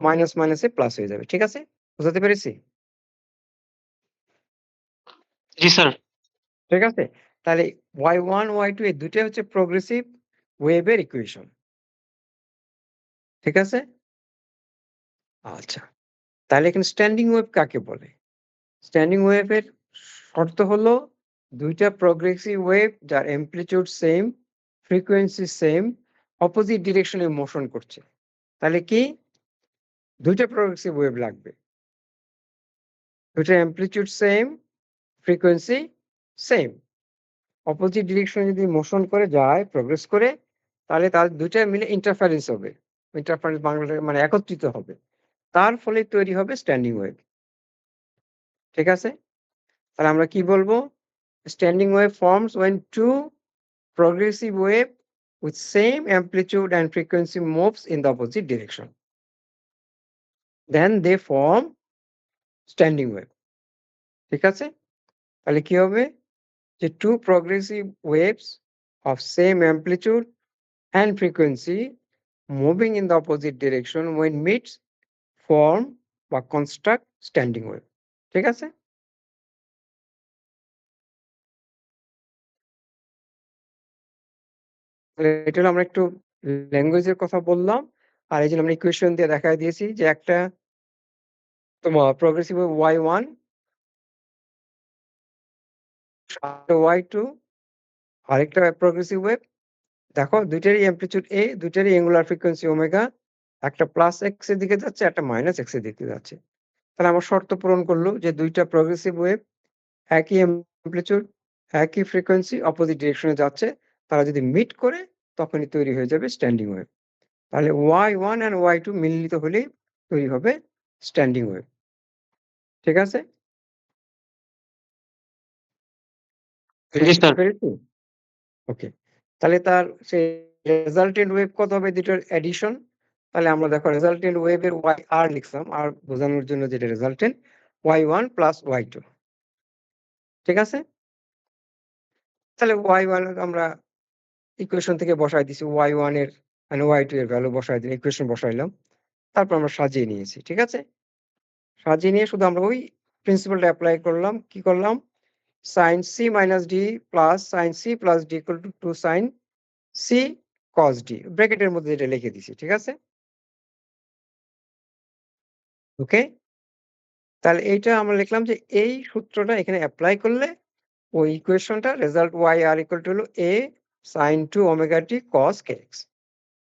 Minus মাইনাসে plus হয়ে যাবে। ঠিক আছে? বুঝাতে পেরেছি? জি স্যার। ঠিক আছে? তাহলে y1, y2 এই দুইটাই হচ্ছে প্রোগ্রেসিভ ওয়েভের ইকুয়েশন। ঠিক আছে? আচ্ছা। তাহলে এখানে স্ট্যান্ডিং ওয়েভ কাকে বলে? স্ট্যান্ডিং ওয়েভের শর্ত হলো দুইটা প্রোগ্রেসিভ ওয়েভ যার amplitude same, frequency same, opposite ডিরেকশনে মোশন করছে। তাহলে কি? দুইটা প্রোগ্রেসিভ ওয়েভ লাগবে। দুইটার amplitude same, frequency same. Opposite ডিরেকশনে যদি মোশন করে যায়, প্রোগ্রেস করে, তাহলে তাদের দুইটা মিলে ইন্টারফারেন্স হবে। ইন্টারফারেন্স বাংলায় মানে একত্রিত হবে। তার ফলে তৈরি হবে স্ট্যান্ডিং ওয়েভ। ঠিক আছে? তাহলে আমরা কি বলবো? Standing wave forms when two progressive wave with same amplitude and frequency moves in the opposite direction. Then they form standing wave. ঠিক আছে? তাহলে কি হবে? যে two progressive waves of same amplitude and frequency moving in the opposite direction when meets form বা construct standing wave. ঠিক আছে? এটা হলো আমরা একটু ল্যাঙ্গুয়েজের কথা বললাম। আর এই জন্য আমরা ইকুয়েশন দিয়ে দেখায় দিয়েছি যে একটা তোমার প্রোগ্রেসিভ ওয়েভ y1 y2 আরেকটা প্রোগ্রেসিভ ওয়েভ। দেখো দুইটারই অ্যামপ্লিটিউড a, দুইটারই অ্যাঙ্গুলার ফ্রিকোয়েন্সি ওমেগা। একটা প্লাস x এর দিকে যাচ্ছে, একটা মাইনাস x এর দিকে যাচ্ছে। তাহলে আমার শর্ত পূরণ করলো যে দুইটা প্রোগ্রেসিভ ওয়েভ একই অ্যামপ্লিটিউড, একই ফ্রিকোয়েন্সি, অপোজিট ডিরেকশনে যাচ্ছে। তারা যদি মিট করে তখনই তৈরি হয়ে যাবে স্ট্যান্ডিং ওয়েভ। তাহলে y1 and y2 মিলিত হলেই তৈরি হবে স্ট্যান্ডিং ওয়েভ। ঠিক আছে? জি স্যার। পেরেছি? ওকে। তাহলে তার সেই রেজাল্টেন্ট ওয়েভ কত হবে দুটোর অ্যাডিশন? তাহলে আমরা দেখো রেজাল্টেন্ট ওয়েভের আর লিখলাম, আর বোঝানোর জন্য যেটা রেজাল্টেন্ট y1 প্লাস y2। ঠিক আছে? তাহলে y1 আমরা ইকুয়েশন থেকে বসাই দিছি, y1 এর মানে y2 এর ভ্যালু বসাই দিলাম, ইকুয়েশন বসাইলাম। তারপর আমরা সাজিয়ে নিয়েছি। ঠিক আছে? সাজিয়ে নিয়ে শুধু আমরা ওই প্রিন্সিপালটা এপ্লাই করলাম। কি করলাম? sin c minus d plus sin c plus d equal to 2 sin c cos d ব্র্যাকেটের মধ্যে এটা লিখে দিছি। ঠিক আছে? ওকে? তাহলে এইটা আমরা লিখলাম যে এই সূত্রটা এখানে এপ্লাই করলে ওই ইকুয়েশনটা result y r equal to হলো a sin 2 omega t cos kx।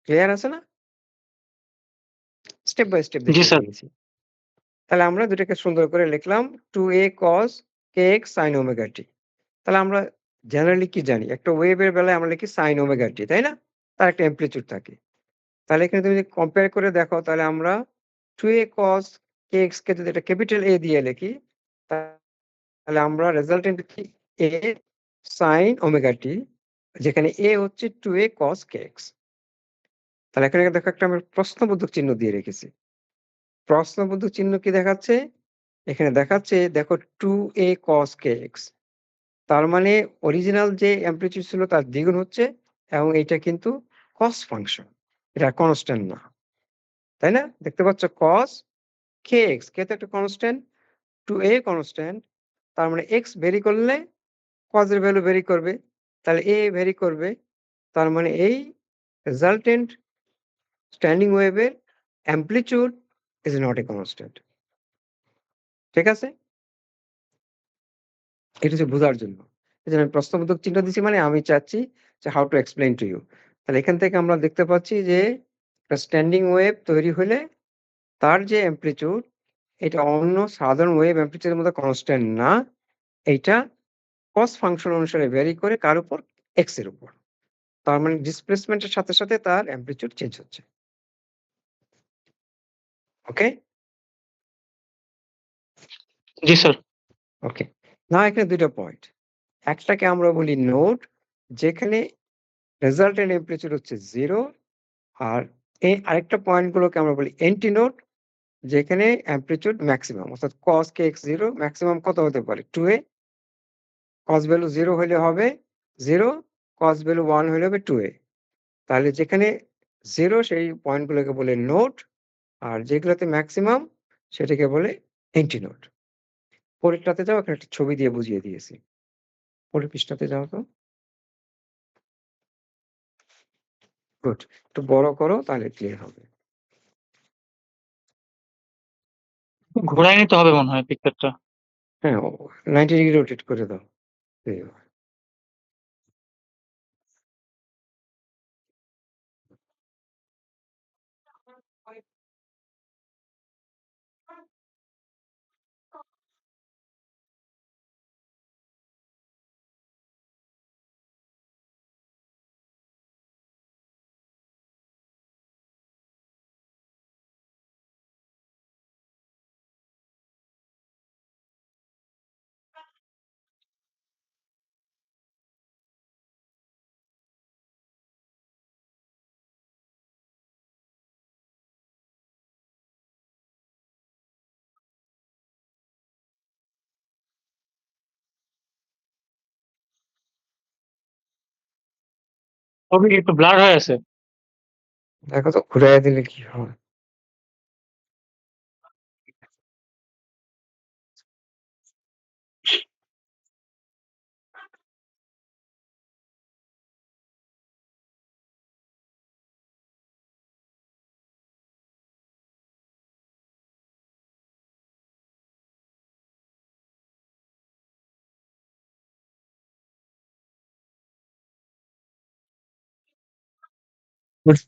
Clear আছে না? স্টেপ বাই স্টেপ জি দেখিয়ে স্যার। দিয়েছি। তাহলে আমরা দুটাকে সুন্দর করে লিখলাম 2a cos kx sin omega t। তাহলে আমরা জেনারেলি কি জানি? একটা ওয়েভের বেলায় আমরা লিখি sin omega t, তাই না? তার একটা অ্যামপ্লিটিউড থাকে। তাহলে এখানে তুমি যদি কম্পেয়ার করে দেখো তাহলে আমরা 2a cos kx কে যদি একটা ক্যাপিটাল A দিয়ে লিখি, তাহলে আমরা রেজাল্টেন্ট কি a sin omega t, যেখানে a হচ্ছে 2a cos kx। তাহলে এখানে দেখো একটা আমরা প্রশ্নবোধক চিহ্ন দিয়ে রেখেছি। প্রশ্নবোধক চিহ্ন কি দেখাচ্ছে? এখানে দেখাচ্ছে দেখো 2a cos kx। তার মানে অরিজিনাল যে অ্যামপ্লিটিউড ছিল তার দ্বিগুণ হচ্ছে, এবং এটা কিন্তু cos ফাংশন। এটা কনস্ট্যান্ট না। তাই না? দেখতে পাচ্ছ cos kx, কে তো একটা কনস্ট্যান্ট, 2a কনস্ট্যান্ট। তার মানে x ভেরি করলে cos এর ভ্যালু ভেরি করবে। তাহলে a ভেরি করবে। তার মানে এই রেজাল্টেন্ট স্ট্যান্ডিং ওয়েভের amplitude is not a constant. ঠিক আছে? এটা হচ্ছে বোঝার জন্য। এজন্য আমি প্রশ্নবোধক চিহ্ন দিছি, মানে আমি চাচ্ছি যে how to explain to you. তাহলে এখান থেকে আমরা দেখতে পাচ্ছি যে একটা স্ট্যান্ডিং ওয়েভ তৈরি হলে তার যে অ্যামপ্লিটিউড, এটা অন্য সাধারণ ওয়েভ অ্যামপ্লিটিউডের মধ্যে কনস্ট্যান্ট না। এইটা cos ফাংশন অনুসারে ভ্যারি করে কার উপর? x এর উপর। তার মানে ডিসপ্লেসমেন্টের সাথে সাথে তার অ্যামপ্লিটিউড চেঞ্জ হচ্ছে। ওকে? জি স্যার। ওকে। না, এখানে ২ টা পয়েন্ট। একটাকে আমরা বলি নোড, যেখানে রেজাল্টেন্ট অ্যামপ্লিটিউড হচ্ছে 0। আর আরেকটা পয়েন্টগুলোকে আমরা বলি এন্টি নোড, যেখানে অ্যামপ্লিটিউড ম্যাক্সিমাম, অর্থাৎ cos kx 0 ম্যাক্সিমাম কত হতে পারে? 2a। cos ভ্যালু 0 হলে হবে 0, cos ভ্যালু 1 হলে হবে 2a। তাহলে যেখানে 0 সেই পয়েন্টগুলোকে বলে নোড, আর যেগুলোতে ম্যাক্সিমাম সেটাকে বলে এন্টি নোড। পরেরটাতে যাও, এখানে একটা ছবি দিয়ে বুঝিয়ে দিয়েছি। পরের পৃষ্ঠাতে যাও তো। গুড। একটু বড় করো তাহলে ক্লিয়ার হবে। ঘোরায় নিতে হবে মনে হয় পিকচারটা। হ্যাঁ, 90 ডিগ্রি রোটেট করে দাও। এই ছবি একটু ব্লার হয়ে আছে। দেখো তো ঘুরাইয়া দিলে কি হয়?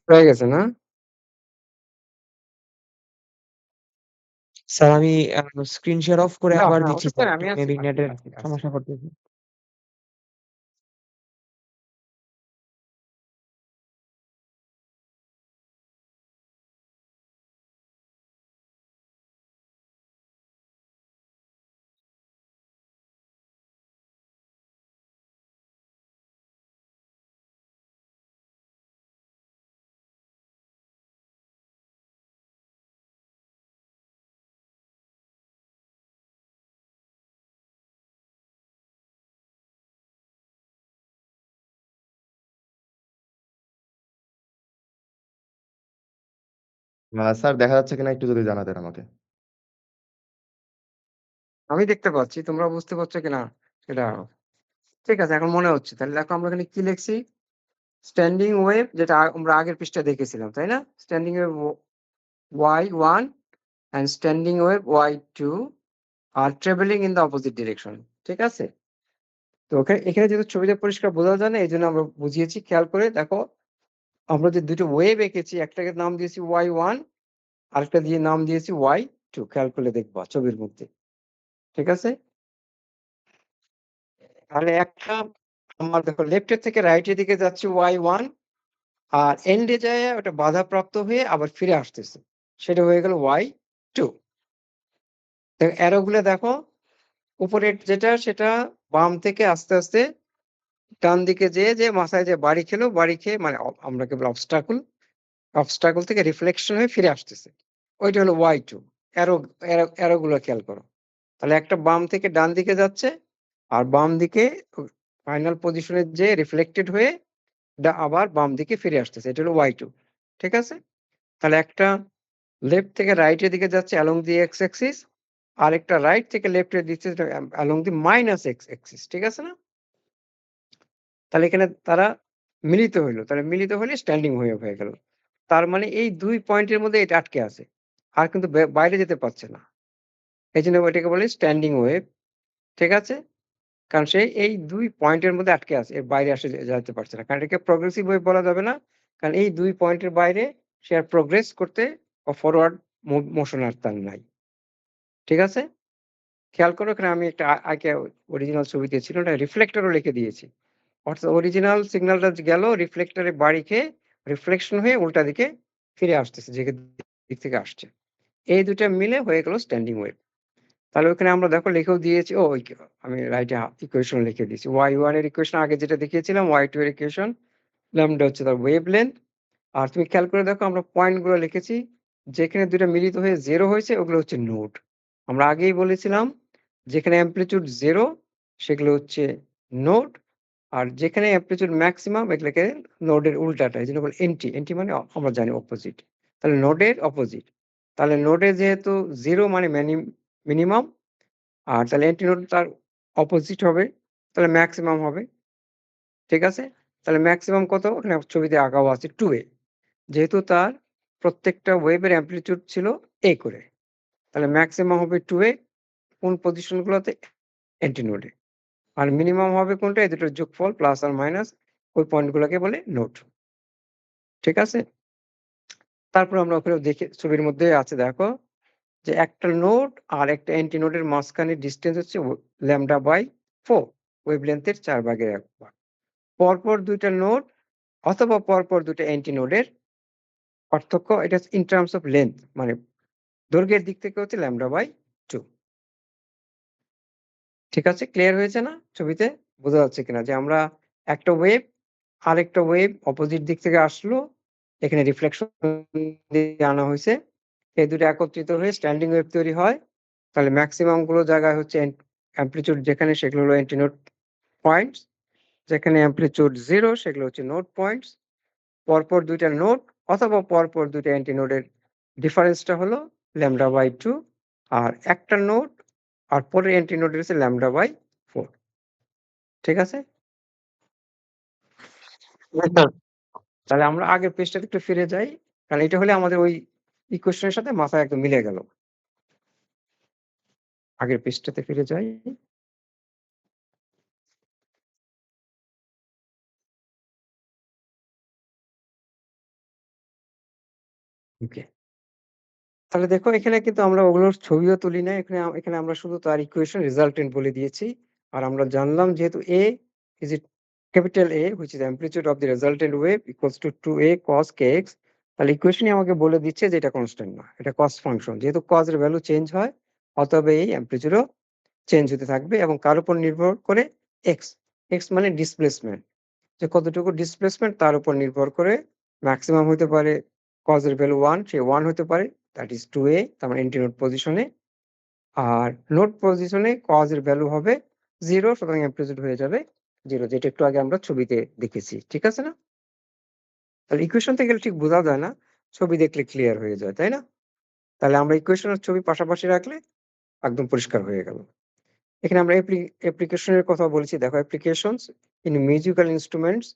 হয়ে গেছে না? স্যার আমি স্ক্রিন শেয়ার অফ করে দাও, আবার হ্যাঁ, দিচ্ছি ওটা স্যার। স্যার একটু আমি আছি, মেবি আছি, নেটের আছি, আছি। সমস্যা করতেছে। স্যার দেখা যাচ্ছে কিনা একটু যদি জানাতেন আমাকে। আমি দেখতে পাচ্ছি, তোমরা বুঝতে পারছো কিনা সেটা। ঠিক আছে, এখন মনে হচ্ছে। তাহলে দেখো আমরা এখানে কি লিখছি? স্ট্যান্ডিং ওয়েভ, যেটা আমরা আগের পৃষ্ঠায় দেখেছিলাম, তাই না? Standing wave y1 and standing wave y2 are traveling in the opposite direction. ঠিক আছে? তো এখানে যেহেতু ছবিতে পরিষ্কার বোঝা যায় না, এই জন্য আমরা বুঝিয়েছি। খেয়াল করে দেখো, আমরা যে দুটো ওয়েভ এঁকেছি, একটাকে নাম দিয়েছি y1, আরেকটা দিয়ে নাম দিয়েছি y2। খেয়াল করলে দেখবা ছবির মধ্যে। ঠিক আছে? তাহলে একটা আমার দেখো লেফটের থেকে রাইটের দিকে যাচ্ছে y1, আর এন্ডে যায় ওটা বাধাপ্রাপ্ত হয়ে আবার ফিরে আসতেছে, সেটা হয়ে গেল y2। অ্যারো গুলো দেখো, উপরের যেটা সেটা বাম থেকে আস্তে আস্তে ডান দিকে যেয়ে যে মাথায় যে বাড়ি খেলো, বাড়ি খেয়ে মানে আমরা কেবল অবস্টাকল, অবস্টাকল থেকে রিফ্লেকশন হয়ে ফিরে আসতেছে, ওইটা হলো y2। অ্যারো অ্যারো গুলো খেয়াল করো। তাহলে একটা বাম থেকে ডান দিকে যাচ্ছে, আর বাম দিকে ফাইনাল পজিশনে যে রিফ্লেক্টেড হয়ে আবার বাম দিকে ফিরে আসতেছে, এটা হলো y2। ঠিক আছে? তাহলে একটা লেফট থেকে রাইটের দিকে যাচ্ছে অ্যালং দি এক্স অ্যাক্সিস, আর একটা রাইট থেকে লেফটের দিকে অ্যালং দি মাইনাস এক্স অ্যাক্সিস। ঠিক আছে না? তাহলে এখানে তারা মিলিত হইল। তাহলে মিলিত হলে স্ট্যান্ডিং ওয়েভ হয়ে গেল। তার মানে এই ২ পয়েন্টের মধ্যে এটা আটকে আছে। আর কিন্তু বাইরে যেতে পারছে না। এইজন্য এটাকে বলে স্ট্যান্ডিং ওয়েভ। ঠিক আছে? কারণ সে এই ২ পয়েন্টের মধ্যে আটকে আছে। এর বাইরে যেতে পারছে না। কারণ এটাকে প্রগ্রেসিভ ওয়েভ বলা যাবে না। কারণ এই ২ পয়েন্টের বাইরে সে আর প্রোগ্রেস করতে বা ফরওয়ার্ড মোশন আর তার নাই। ঠিক আছে? খেয়াল করো, এখানে আমি একটা আগে অরিজিনাল ছবি দিয়েছিলাম, ওটা রিফ্লেক্টরও লিখে দিয়েছি। অর্থাৎ অরিজিনাল সিগন্যালটা গেল রিফ্লেক্টরে বাড়ি খেয়ে রিফ্লেকশন হয়ে উল্টা দিকে ফিরে আসতেছে, যে দিক থেকে আসছে। এই ২ টা মিলে হয়ে গেল স্ট্যান্ডিং ওয়েভ। তাহলে ওখানে আমরা দেখো লিখেও দিয়েছি। আমি রাইটে ইকুয়েশন লিখে দিয়েছি। y1 এর ইকুয়েশন আগে যেটা দেখিয়েছিলাম, y2 এর ইকুয়েশন, ল্যামডা হচ্ছে তার ওয়েভলেংথ। আর তুমি খেয়াল করে দেখো, আমরা পয়েন্ট গুলো লিখেছি, যেখানে ২ টা মিলিত হয়ে 0 হয়েছে ওগুলো হচ্ছে নোড। আমরা আগেই বলেছিলাম, যেখানে অ্যামপ্লিটিউড 0 সেগুলো হচ্ছে নোড, আর যেখানে অ্যামপ্লিটিউড ম্যাক্সিমাম এগুলোকে নোডের উল্টাটা, এই জন্য বলে এন্টি। এন্টি মানে আমরা জানি অপোজিট। তাহলে নোডের অপোজিট। তাহলে নোডে যেহেতু 0 মানে মিনিমাম, আর তাহলে অ্যান্টিনোড তার অপোজিট হবে, তাহলে ম্যাক্সিমাম হবে। ঠিক আছে? তাহলে ম্যাক্সিমাম কত? এখানে ছবিতে আঁকাও আছে 2a, যেহেতু তার প্রত্যেকটা ওয়েভের অ্যামপ্লিটিউড ছিল a করে। তাহলে ম্যাক্সিমাম হবে 2a কোন পজিশনগুলোতে? অ্যান্টিনোডে। আর মিনিমাম হবে কোনটা? এই দুটোর যোগফল প্লাস আর মাইনাস, ওই পয়েন্টগুলোকে বলে নোড। ঠিক আছে? তারপর আমরা ওখানে দেখে ছবির মধ্যে আছে দেখো যে একটা নোড আর একটা অ্যান্টিনোডের মাঝখানে ডিসটেন্স হচ্ছে λ/4, ওয়েভলেন্থের 4 ভাগের 1 ভাগ। পরপর 2টা নোড অথবা পরপর 2টা অ্যান্টিনোডের পার্থক্য, এটা হচ্ছে ইন টার্মস অফ লেন্থ, মানে দৈর্ঘ্যের দিক থেকে হচ্ছে λ/2। ঠিক আছে? ক্লিয়ার হয়েছে না ছবিতে? বোঝা যাচ্ছে কিনা যে আমরা একটা ওয়েভ আরেকটা ওয়েভ অপোজিট দিক থেকে আসলো, এখানে রিফ্লেকশন দিয়ে আনা হয়েছে, এই দুটো একত্রিত হয়ে স্ট্যান্ডিং ওয়েভ তৈরি হয়। তাহলে ম্যাক্সিমাম গুলো জায়গায় হচ্ছে অ্যামপ্লিটিউড যেখানে, সেগুলো হলো অ্যান্টিনোড পয়েন্টস, যেখানে অ্যামপ্লিটিউড 0 সেগুলো হচ্ছে নোড পয়েন্টস। পরপর 2টা নোড অথবা পরপর 2টা অ্যান্টিনোডের ডিফারেন্সটা হলো λ/2, আর একটা নোড আর পরের অ্যান্টিনোডের হচ্ছে λ/4। ঠিক আছে? জি স্যার। তাহলে আমরা আগের পেজটাতে একটু ফিরে যাই, কারণ এটা হলে আমাদের ওই ইকুয়েশনের সাথে মাথায় একদম মিলে গেল। আগের পেজটাতে ফিরে যাই। ওকে। তাহলে দেখো এখানে কিন্তু আমরা ওগুলোর ছবিও তুলি নাই। এখানে আমরা শুধু তার ইকুয়েশন রেজাল্টেন্ট বলে দিয়েছি। আর আমরা জানলাম যেহেতু A is it capital A which is amplitude of the resultant wave equals to 2a cos kx, তাহলে ইকুয়েশনই আমাকে বলে দিচ্ছে যে এটা কনস্ট্যান্ট না, এটা কস ফাংশন। যেহেতু cos এর ভ্যালু চেঞ্জ হয়, অতএব এই অ্যামপ্লিটিউডও চেঞ্জ হতে থাকবে এবং কার উপর নির্ভর করে? x। x মানে ডিসপ্লেসমেন্ট, যে কতটুকু ডিসপ্লেসমেন্ট তার উপর নির্ভর করে ম্যাক্সিমাম হতে পারে cos এর ভ্যালু 1, সে 1 হতে পারে, দ্যাট ইজ 2a, তার মানে এন্টি নোড পজিশনে। আর নোড পজিশনে cos এর ভ্যালু হবে 0, সুতরাং অ্যামপ্লিটিউড হয়ে যাবে 0, যেটা একটু আগে আমরা ছবিতে দেখেছি। ঠিক আছে না? তাহলে ইকুয়েশন থেকে ঠিক বোঝা যায় না, ছবি দেখলে ক্লিয়ার হয়ে যায়, তাই না? তাহলে আমরা ইকুয়েশন আর ছবি পাশাপাশি রাখলে একদম পরিষ্কার হয়ে গেল। এখানে আমরা অ্যাপ্লিকেশনের কথা বলেছি। দেখো অ্যাপ্লিকেশনস ইন মিউজিক্যাল ইন্সট্রুমেন্টস,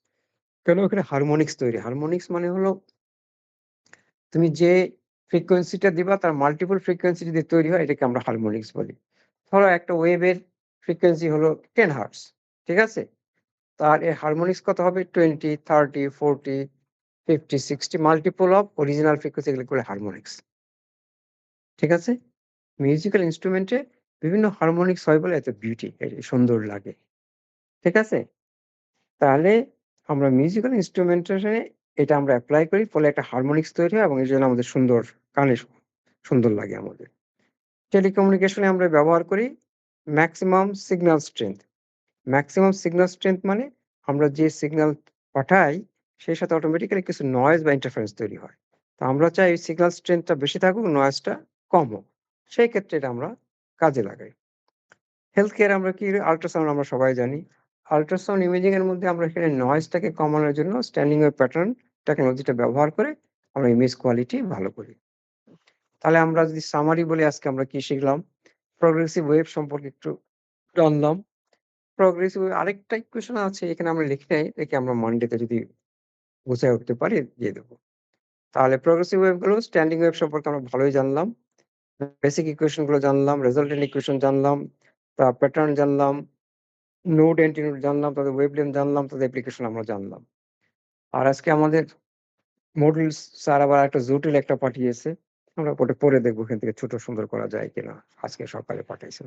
কেন এখানে হারমোনিক্স তৈরি। হারমোনিক্স মানে হলো তুমি যে ফ্রিকোয়েন্সিটা দিবা তার মাল্টিপল ফ্রিকোয়েন্সি যদি তৈরি হয়, এটাকে আমরা হারমোনিক্স বলি। ধরো একটা ওয়েভের ফ্রিকোয়েন্সি হলো 10 হার্টজ, ঠিক আছে? তার এর হারমোনিক্স কত হবে? 20, 30, 40, 50, 60 মাল্টিপল অফ অরিজিনাল ফ্রিকোয়েন্সি, এগুলো বলে হারমোনিক্স। ঠিক আছে? মিউজিক্যাল ইন্সট্রুমেন্টে বিভিন্ন হারমোনিক্স হয় বলে এত বিউটি, সুন্দর লাগে। ঠিক আছে? তাহলে আমরা মিউজিক্যাল ইন্সট্রুমেন্টেশনে এটা আমরা এপ্লাই করি, ফলে একটা হারমোনিক্স তৈরি হয় এবং এর জন্য আমাদের সুন্দর, কানে সুন্দর লাগে আমাদের। টেলিকমিউনিকেশনে আমরা ব্যবহার করি maximum signal strength. Maximum signal strength মানে আমরা যে সিগন্যাল পাঠাই সেই সাথে অটোমেটিক্যালি কিছু নয়েজ বা ইন্টারফারেন্স তৈরি হয়। তো আমরা চাই সিগন্যাল স্ট্রেংথটা বেশি থাকুক, নয়েজটা কম হোক। সেই ক্ষেত্রে এটা আমরা কাজে লাগাই। হেলথ কেয়ার আমরা কি, আল্ট্রাসাউন্ড আমরা সবাই জানি। আল্ট্রাসাউন্ড ইমেজিং এর মধ্যে আমরা এখানে নয়েজটাকে কমানোর জন্য স্ট্যান্ডিং ওয়েভ প্যাটার্ন টেকনোলজিটা ব্যবহার করে আমরা ইমেজ কোয়ালিটি ভালো করি। তাহলে আমরা যদি সামারি বলি, আজকে আমরা কি শিখলাম? প্রগ্রেসিভ ওয়েভ সম্পর্কে একটু জানলাম। প্রগ্রেসিভ ওয়েভ আরেকটা ইকুয়েশন আছে, এখানে আমরা লিখি নাই, একে আমরা মানডেতে যদি বুঝায় উঠতে পারি দিয়ে দেবো। তাহলে প্রগ্রেসিভ ওয়েভ গুলো, স্ট্যান্ডিং ওয়েভ সম্পর্কে আমরা ভালোই জানলাম, বেসিক ইকুয়েশন গুলো জানলাম, রেজাল্টেন্ট ইকুয়েশন জানলাম, তার প্যাটার্ন জানলাম, নোড অ্যান্টিনোড জানলাম, তাদের ওয়েভলেন্থ জানলাম, তাদের অ্যাপ্লিকেশন আমরা জানলাম। আর আজকে আমাদের মডেল স্যার আবার একটা জটিল একটা পাঠিয়েছে, আমরা ওটা পরে দেখবো এখান থেকে ছোট সুন্দর করা যায় কিনা। আজকে সকালে পাঠাইছে।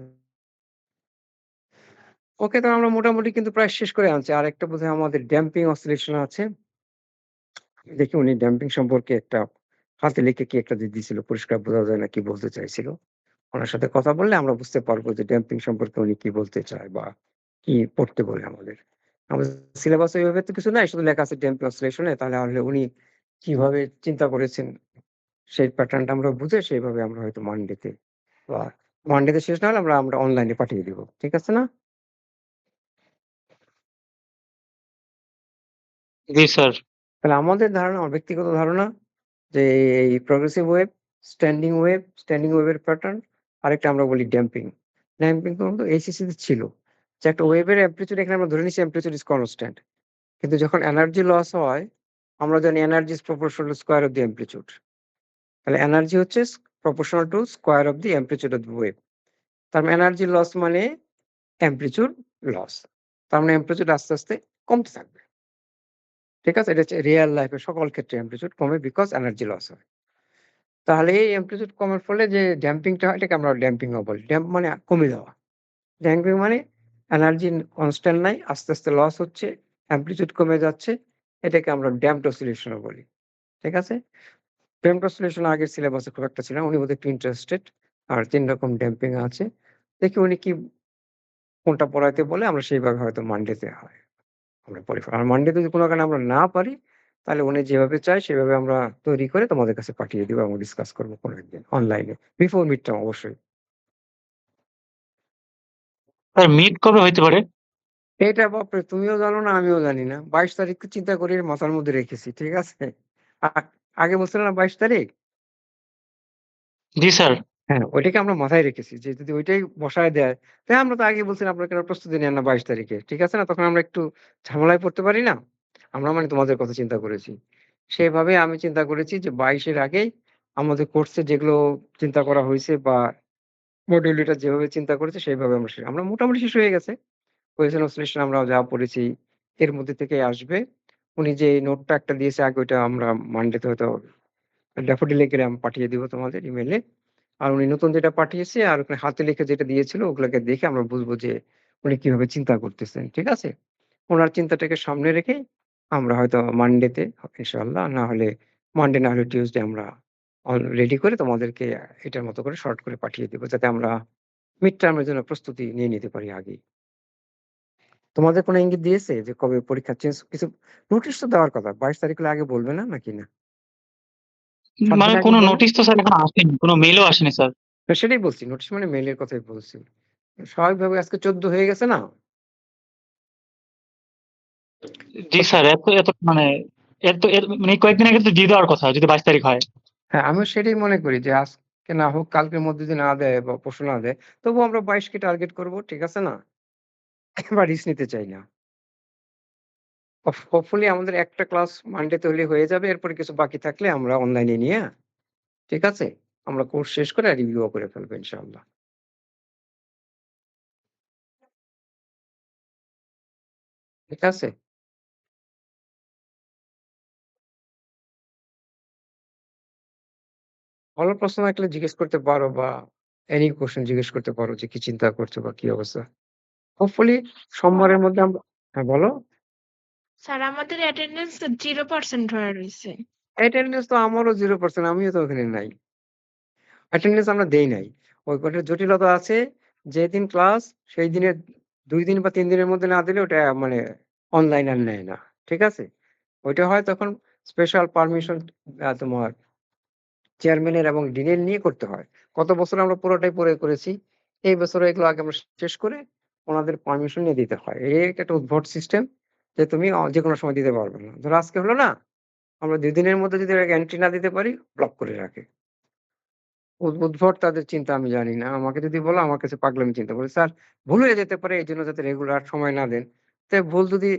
ওকে, তো আমরা মোটামুটি কিন্তু প্রায় শেষ করে আনছি। আর একটা বোধহয় আমাদের ড্যাম্পিং অসিলেশন আছে। দেখি উনি ড্যাম্পিং সম্পর্কে একটা হাতে লিখে কি একটা দিয়েছিল, পরিষ্কার বোঝা যায় না কি বলতে চাইছিল। ওনার সাথে কথা বললে আমরা বুঝতে পারবো যে ড্যাম্পিং সম্পর্কে উনি কি বলতে চায় বা কি পড়তে বলে আমাদের। আমাদের সিলেবাসে ওইভাবে তো কিছু নাই, শুধু লেখা আছে ড্যাম্পিং অসিলেশনে। তাহলে উনি কিভাবে চিন্তা করেছেন সেই প্যাটার্নটা আমরা বুঝে সেইভাবে আমরা হয়তো মানডেতে বা মানডেতে শেষ না হলে আমরা অনলাইনে পাঠিয়ে দিব। ঠিক আছে না? জি স্যার। তাহলে আমাদের ধারণা, আমার ব্যক্তিগত ধারণা যে এই প্রগ্রেসিভ ওয়েভ স্ট্যান্ডিং ওয়েভের প্যাটার্ন, আরেকটা আমরা বলি ড্যাম্পিং। ড্যাম্পিং কিন্তু ACC তে ছিল। যে একটা ওয়েভের অ্যামপ্লিটিউড এখানে আমরা ধরে নিচ্ছি অ্যামপ্লিটিউড ইজ কনস্ট্যান্ট। কিন্তু যখন এনার্জি লস হয়, আমরা জানি energy is proportional to square of the amplitude. তাহলে এনার্জি হচ্ছে proportional to square of the amplitude of the wave. তার মানে এনার্জি লস মানে অ্যামপ্লিটিউড লস। তার মানে অ্যামপ্লিটিউড আস্তে, আস্তে কমতে থাকবে। ঠিক আছে? এটা হচ্ছে রিয়াল লাইফ এর সকল ক্ষেত্রে অ্যামপ্লিটিউড কমে বিকজ এনার্জি লস হয়। তাহলে এই অ্যামপ্লিটিউড কমার ফলে যে ড্যাম্পিংটা হয় এটাকে আমরা ড্যাম্পিং ও বলি। ড্যাম্প মানে কমে যাওয়া। ড্যাম্পিং মানে এনার্জি কনস্ট্যান্ট নাই, আস্তে, আস্তে লস হচ্ছে, অ্যামপ্লিটিউড কমে যাচ্ছে। এটাকে আমরা ড্যাম্পড অসিলেশন ও বলি। ঠিক আছে? ড্যাম্পড অসিলেশন আগের সিলেবাসে খুব একটা ছিল না। উনি বোধহয় একটু ইন্টারেস্টেড। আর ৩ রকম ড্যাম্পিং আছে। দেখি উনি কি কোনটা পড়াইতে বলে আমরা সেইভাবে হয়তো মানডেতে হয়। আমরা পড়ে ফেলি। আর মানডে যদি কোনো কারণে আমরা না পারি, তাহলে উনি যেভাবে চায় সেভাবে আমরা তৈরি করে তোমাদের কাছে পাঠিয়ে দিব এবং ডিসকাস করব কোনো একদিন অনলাইনে। বিফোর মিড টার্ম অবশ্যই। স্যার মিড কবে হইতে পারে? এটা বাপরে তুমিও জানো না, আমিও জানি না। ২২ তারিখকে চিন্তা করে মাথার মধ্যে রেখেছি। ঠিক আছে? আ আগে বলছিলাম না ২২ তারিখ? জি স্যার। হ্যাঁ, ওইটাকে আমরা মাথায় রেখেছি যে যদি ওইটাই বসায় দেয়, তাই আমরা তো আগেই বলছিলাম আপনারা কেন প্রস্তুতি নেন না ২২ তারিখে। ঠিক আছে না? তখন আমরা একটু ঝামেলায় পড়তে পারি না? আমরা মানে তোমাদের কথা চিন্তা করেছি। সেভাবে আমি চিন্তা করেছি যে ২২ এর আগেই আমাদের কোর্সে যেগুলো চিন্তা করা হইছে বা মডিউল লিডার যেভাবে চিন্তা করেছে সেইভাবে আমরা মোটামুটি শেষ হয়ে গেছে। কোহেশন অসিলেশন আমরা যা পড়েছি এর মধ্যে থেকেই আসবে। উনি যে নোটটা একটা দিয়েছে আগে ওইটা আমরা মানডেতে হয়তো ড্যাফোডিলে গ্রাম পাঠিয়ে দিব তোমাদের ইমেইলে। আর উনি নতুন যেটা পাঠিয়েছে আর ওখানে হাতে লিখে যেটা দিয়েছিল ওগুলাকে দেখে আমরা বুঝবো যে উনি কিভাবে চিন্তা করতেছেন। ঠিক আছে? উনার চিন্তাটাকে সামনে রেখে আমরা হয়তো মানডেতে ইনশাআল্লাহ না হলে মানডে না হলে টিউসডে আমরা রেডি করে তোমাদেরকে এটার মতো করে শর্ট করে পাঠিয়ে দিব। যাতে আমরা মিড টার্ম এর জন্য প্রস্তুতি নিয়ে নিতে পারি আগেই। তোমাদের কোনো ইঙ্গিত দিয়েছে যে কবে পরীক্ষা চেঞ্জ কিছু নোটিশ তো দেওয়ার কথা। ২২ তারিখ হলে আগে বলবে না নাকি না? ৭ দিন মানে আগে কোনো বলবে? নোটিশ তো স্যার এখনো আসেনি। কোনো মেইলও আসেনি স্যার। তো সেটাই বলছি। নোটিশ মানে মেইলের কথাই বলছি। স্বাভাবিকভাবে আজকে ১৪ হয়ে গেছে না? জি স্যার, এত এত মানে এত এর মানে এই কয়েকদিন আগে তো দিয়ে দেওয়ার কথা যদি ২২ তারিখ হয়। হ্যাঁ, আমিও সেটাই মনে করি যে আজকে না হোক কালকের মধ্যে যদি না দেয় বা পরশু না দেয়, তবুও আমরা ২২ কে টার্গেট করব। ঠিক আছে না? এবার রিস্ক নিতে চাই না। হোপফুলি আমাদের একটা ক্লাস মানডে তে হলে হয়ে যাবে। এরপরে কিছু বাকি থাকলে আমরা অনলাইনে নিয়ে ঠিক আছে? আমরা কোর্স শেষ করে রিভিউ ও করে ফেলবো ইনশাআল্লাহ। ঠিক আছে? ভালো প্রশ্ন থাকলে জিজ্ঞেস করতে পারো বা এনি কোয়েশ্চেন জিজ্ঞেস করতে পারো যে কি চিন্তা করছো বা কি অবস্থা। হোপফুলি সোমবারের মধ্যে আমরা হ্যাঁ, বলো? স্যার আমাদের অ্যাটেন্ডেন্স 0% হয়ে রইছে। অ্যাটেন্ডেন্স তো আমারও 0% আমিও তো ওখানে নাই। অ্যাটেন্ডেন্স আমরা দেই নাই। ওই কয়টার জটিলতা আছে, যেদিন ক্লাস সেই দিনের ২ দিন বা ৩ দিনের মধ্যে না দিলে ওটা মানে অনলাইন আর নেয় না। ঠিক আছে? ওইটা হয় তখন স্পেশাল পারমিশন তোমার চেয়ারম্যানের এবং ডিনের নিয়ে করতে হয়। গত বছর আমরা পুরোটাই পড়ে করেছি। এই বছরও এগুলো আগে আমরা শেষ করে ওনাদের পারমিশন নিয়ে দিতে হয়। এই একটা উদ্ভট সিস্টেম যে তুমি যেকোনো সময় দিতে পারবে না। ধরো আজকে হলো না, আমরা ২ দিনের মধ্যে যদি এন্ট্রি না দিতে পারি, ব্লক করে রাখে। উদ্ভট তাদের চিন্তা আমি জানি না। আমাকে যদি বলো আমার কাছে পাগলামি চিন্তা বলি, "স্যার ভুল হয়ে যেতে পারে এজন্য যাতে রেগুলার সময় না দেন।" তো ভুল যদি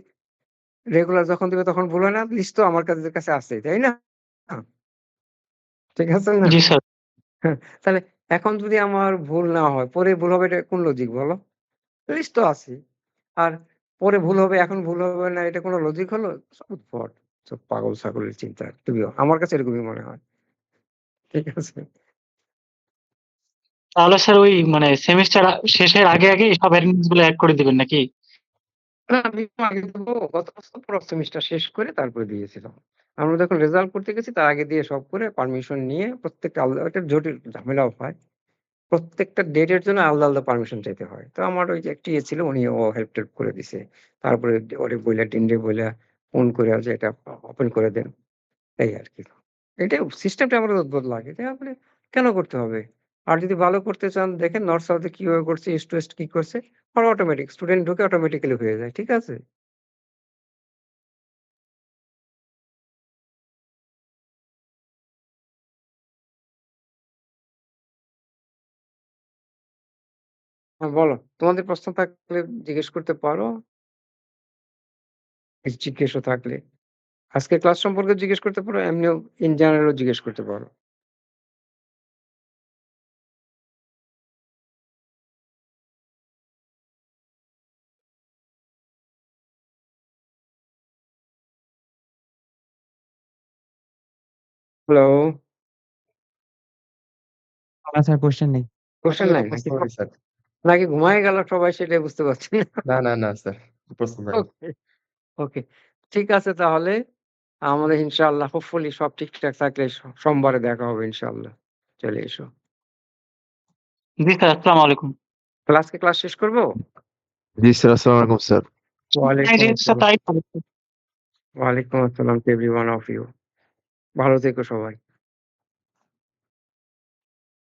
রেগুলার যখন দিবে তখন ভুল হয় না? লিস্ট তো আমার কাছে আছেই, তাই না? ঠিক আছে না? জি স্যার। হ্যাঁ, তাহলে এখন যদি আমার ভুল না হয়, পরে ভুল হবে এটা কোন লজিক বলো? লিস্ট তো আছেই। আর পরে ভুল হবে, এখন ভুল হবে না এটা কোন লজিক হলো? সব উদ্ভট। সব পাগল ছাগলের চিন্তা। আমার কাছে এরকমই মনে হয়। ঠিক আছে? তাহলে স্যার ওই মানে সেমিস্টার শেষের আগে সব অ্যাটেন্ডেন্স গুলো এড করে দিবেন নাকি? না আমি তো আগে দেবো। গত বছর পুরো সেমিস্টার শেষ করে তারপরে দিয়েছিলাম। আমরা যখন রেজাল্ট করতে গেছি তার আগে দিয়ে সব করে পারমিশন নিয়ে প্রত্যেকটা আলাদা একটা জটিল ঝামেলাও হয়। প্রত্যেকটা ডেটের জন্য আলাদা, আলাদা পারমিশন চাইতে হয়। তো আমার ওই যে একটা ইয়ে ছিল উনি হেল্প-টেল্প করে দিছে। তারপরে ওরে বইলা ডিনরে বইলা ফোন কইরা যে এটা ওপেন করে দেন। এই আরকি। এটাই সিস্টেমটা আমার অদ্ভুত লাগে। যে আপনি কেন করতে হবে? আর যদি ভালো করতে চান দেখেন নর্থ সাউথ এ কিভাবে করছে, ইস্ট ওয়েস্ট কি করছে। আর অটোমেটিক স্টুডেন্ট ঢুকে অটোমেটিক্যালি হয়ে যায়। ঠিক আছে? হ্যাঁ, বলো। তোমাদের প্রশ্ন থাকলে জিজ্ঞেস করতে পারো। জিজ্ঞেসও থাকলে। আজকের ক্লাস সম্পর্কে জিজ্ঞেস করতে পারো, এমনিও ইন জেনারেলও জিজ্ঞেস করতে পারো। হ্যালো? না স্যার কোয়েশ্চেন নেই। কোয়েশ্চেন নাই প্রশ্ন নাকি? নাই স্যার। নাকি ঘুমায়ে গেল সবাই সেটাই বুঝতে পারছি না। না স্যার। প্রশ্ন নাই। ওকে, ওকে। ঠিক আছে তাহলে। আমাদের ইনশাআল্লাহ হোপফুলি সব ঠিকঠাক থাকলে সোমবারে দেখা হবে ইনশাআল্লাহ। চলে এসো। জি স্যার, আসসালামু আলাইকুম। তাহলে আজকে ক্লাস শেষ করব? জি স্যার, আসসালামু আলাইকুম স্যার। ওয়ালাইকুম জি স্যার, আসসালাম। তাই হবে। ওয়ালাইকুম আসসালাম টু এভরিওয়ান অফ ইউ। ভালো থেকো সবাই।